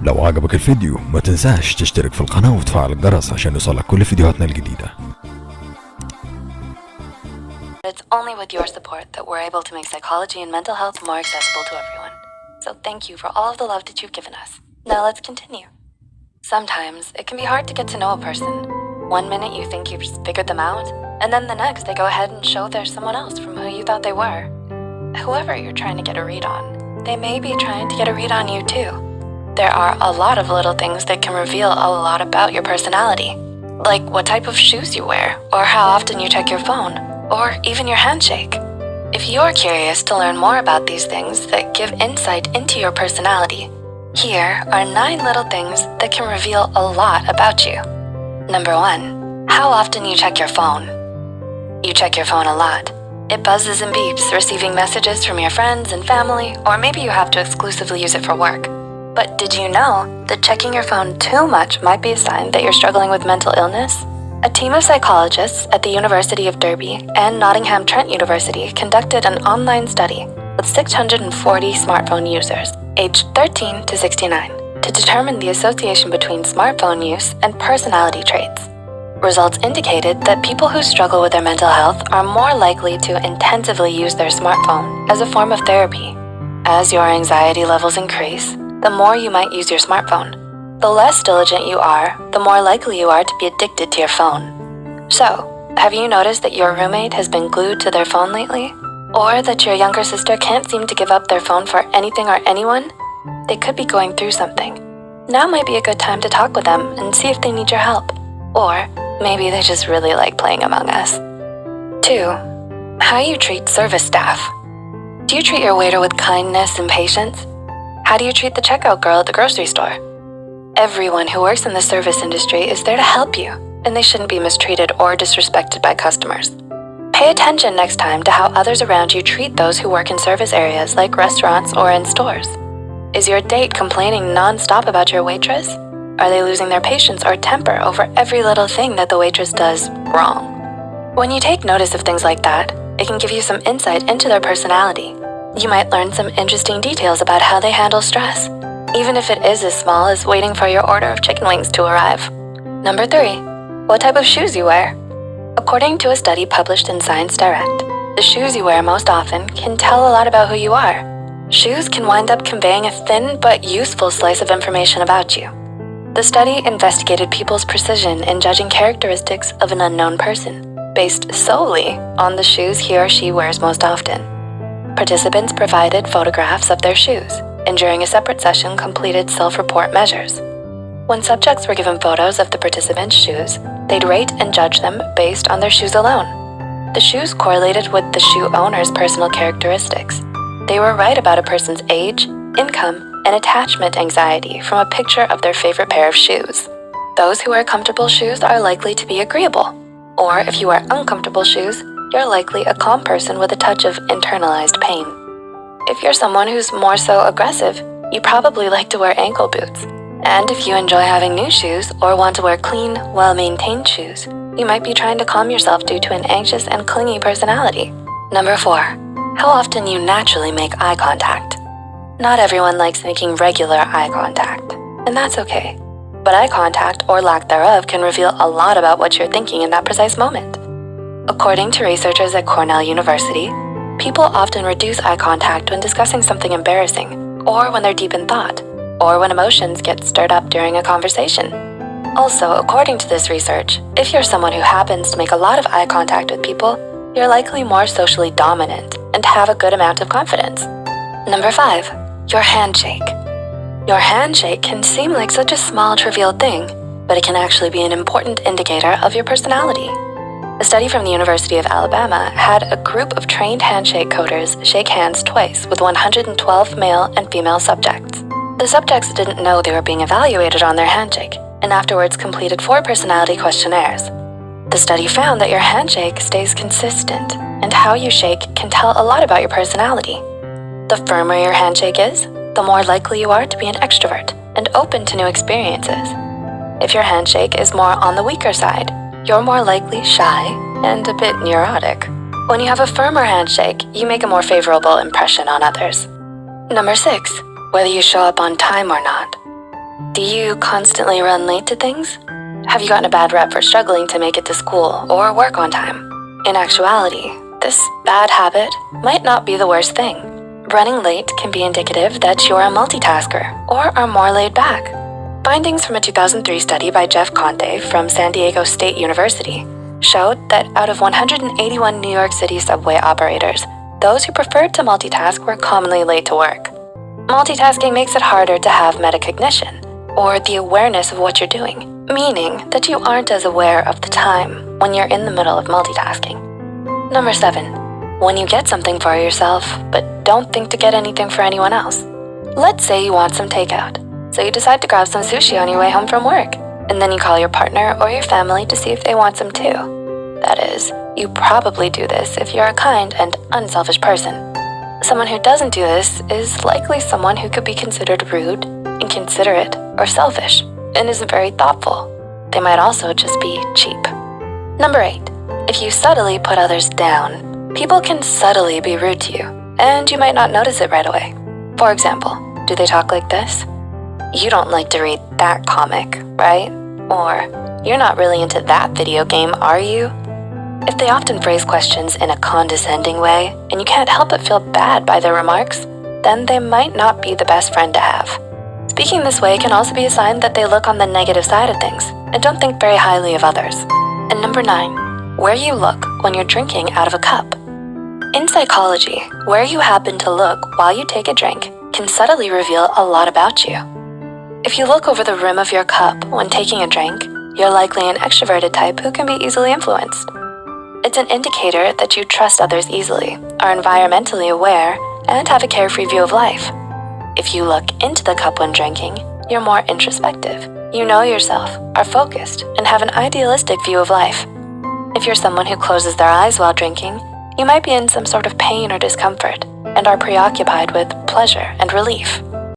لو عجبك الفيديو ما تنساش تشترك في القناة وتفعل الجرس عشان يوصلك كل فيديوهاتنا الجديدة. It's only with your support that we're able to make psychology and mental health more accessible to everyone. So thank you for all of the love that you've given us. Now let's continue. Sometimes it can be hard to get to know a person. One minute you think you've figured them out, and then the next they go ahead and show they're someone else from who you thought they were. Whoever you're trying to get a read on, they may be trying to get a read on you too. There are a lot of little things that can reveal a lot about your personality, like what type of shoes you wear, or how often you check your phone, or even your handshake. If you're curious to learn more about these things that give insight into your personality, here are 9 little things that can reveal a lot about you. Number 1. How often you check your phone. You check your phone a lot. It buzzes and beeps, receiving messages from your friends and family, or maybe you have to exclusively use it for work. But did you know that checking your phone too much might be a sign that you're struggling with mental illness? A team of psychologists at the University of Derby and Nottingham Trent University conducted an online study with 640 smartphone users aged 13 to 69 to determine the association between smartphone use and personality traits. Results indicated that people who struggle with their mental health are more likely to intensively use their smartphone as a form of therapy. As your anxiety levels increase, the more you might use your smartphone. The less diligent you are, the more likely you are to be addicted to your phone. So, have you noticed that your roommate has been glued to their phone lately? Or that your younger sister can't seem to give up their phone for anything or anyone? They could be going through something. Now might be a good time to talk with them and see if they need your help. Or maybe they just really like playing Among Us. 2. How you treat service staff. Do you treat your waiter with kindness and patience? How do you treat the checkout girl at the grocery store? Everyone who works in the service industry is there to help you, and they shouldn't be mistreated or disrespected by customers. Pay attention next time to how others around you treat those who work in service areas like restaurants or in stores. Is your date complaining non-stop about your waitress? Are they losing their patience or temper over every little thing that the waitress does wrong? When you take notice of things like that, it can give you some insight into their personality. You might learn some interesting details about how they handle stress, even if it is as small as waiting for your order of chicken wings to arrive. Number 3. What type of shoes you wear. According to a study published in Science Direct, the shoes you wear most often can tell a lot about who you are. Shoes can wind up conveying a thin but useful slice of information about you. The study investigated people's precision in judging characteristics of an unknown person, based solely on the shoes he or she wears most often. Participants provided photographs of their shoes, and during a separate session completed self-report measures. When subjects were given photos of the participants' shoes, they'd rate and judge them based on their shoes alone. The shoes correlated with the shoe owner's personal characteristics. They were right about a person's age, income, and attachment anxiety from a picture of their favorite pair of shoes. Those who wear comfortable shoes are likely to be agreeable, or if you wear uncomfortable shoes, you're likely a calm person with a touch of internalized pain. If you're someone who's more so aggressive, you probably like to wear ankle boots. And if you enjoy having new shoes or want to wear clean, well-maintained shoes, you might be trying to calm yourself due to an anxious and clingy personality. Number 4. How often you naturally make eye contact. Not everyone likes making regular eye contact, and that's okay. But eye contact, or lack thereof, can reveal a lot about what you're thinking in that precise moment. According to researchers at Cornell University, people often reduce eye contact when discussing something embarrassing, or when they're deep in thought, or when emotions get stirred up during a conversation. Also, according to this research, if you're someone who happens to make a lot of eye contact with people, you're likely more socially dominant and have a good amount of confidence. Number 5. Your handshake. Your handshake can seem like such a small, trivial thing, but it can actually be an important indicator of your personality. A study from the University of Alabama had a group of trained handshake coders shake hands twice with 112 male and female subjects. The subjects didn't know they were being evaluated on their handshake, and afterwards completed 4 personality questionnaires. The study found that your handshake stays consistent, and how you shake can tell a lot about your personality. The firmer your handshake is, the more likely you are to be an extrovert and open to new experiences. If your handshake is more on the weaker side, you're more likely shy and a bit neurotic. When you have a firmer handshake, you make a more favorable impression on others. Number 6. Whether you show up on time or not. Do you constantly run late to things? Have you gotten a bad rep for struggling to make it to school or work on time? In actuality, this bad habit might not be the worst thing. Running late can be indicative that you're a multitasker or are more laid back. Findings from a 2003 study by Jeff Conte from San Diego State University showed that out of 181 New York City subway operators, those who preferred to multitask were commonly late to work. Multitasking makes it harder to have metacognition, or the awareness of what you're doing, meaning that you aren't as aware of the time when you're in the middle of multitasking. Number 7, when you get something for yourself, but don't think to get anything for anyone else. Let's say you want some takeout, so you decide to grab some sushi on your way home from work, and then you call your partner or your family to see if they want some too. That is, you probably do this if you're a kind and unselfish person. Someone who doesn't do this is likely someone who could be considered rude, inconsiderate, or selfish, and isn't very thoughtful. They might also just be cheap. Number 8, if you subtly put others down, people can subtly be rude to you, and you might not notice it right away. For example, do they talk like this? You don't like to read that comic, right? Or, you're not really into that video game, are you? If they often phrase questions in a condescending way, and you can't help but feel bad by their remarks, then they might not be the best friend to have. Speaking this way can also be a sign that they look on the negative side of things, and don't think very highly of others. And number 9, where you look when you're drinking out of a cup. In psychology, where you happen to look while you take a drink can subtly reveal a lot about you. If you look over the rim of your cup when taking a drink, you're likely an extroverted type who can be easily influenced. It's an indicator that you trust others easily, are environmentally aware, and have a carefree view of life. If you look into the cup when drinking, you're more introspective. You know yourself, are focused, and have an idealistic view of life. If you're someone who closes their eyes while drinking, you might be in some sort of pain or discomfort, and are preoccupied with pleasure and relief.